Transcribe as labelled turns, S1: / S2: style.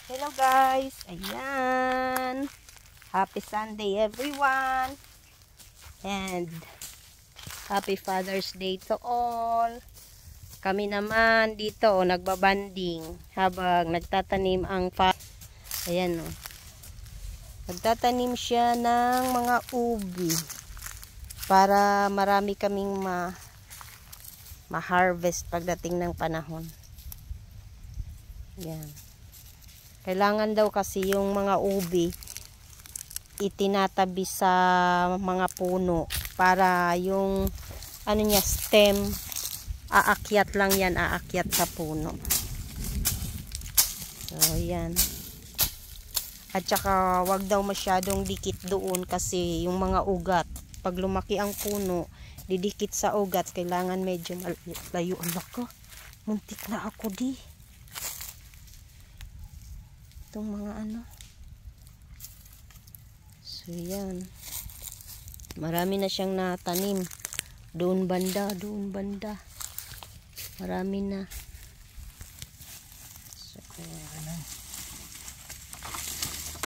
S1: Hello guys, ayan, happy Sunday everyone, and happy Father's Day to all. Kami naman dito nagbabanding habang nagtatanim ang ayan o, nagtatanim siya ng mga ubi para marami kaming ma-harvest pagdating ng panahon. Yan. Kailangan daw kasi yung mga ubi itinatabi sa mga puno para yung ano niya, stem, aakyat lang yan, aakyat sa puno. So yan. At saka wag daw masyadong dikit doon kasi yung mga ugat, pag lumaki ang puno, didikit sa ugat, kailangan medyo layo. Ako, muntik na ako di. Itong mga ano. So yan. Marami na siyang natanim. Doon banda, doon banda. Marami na. So,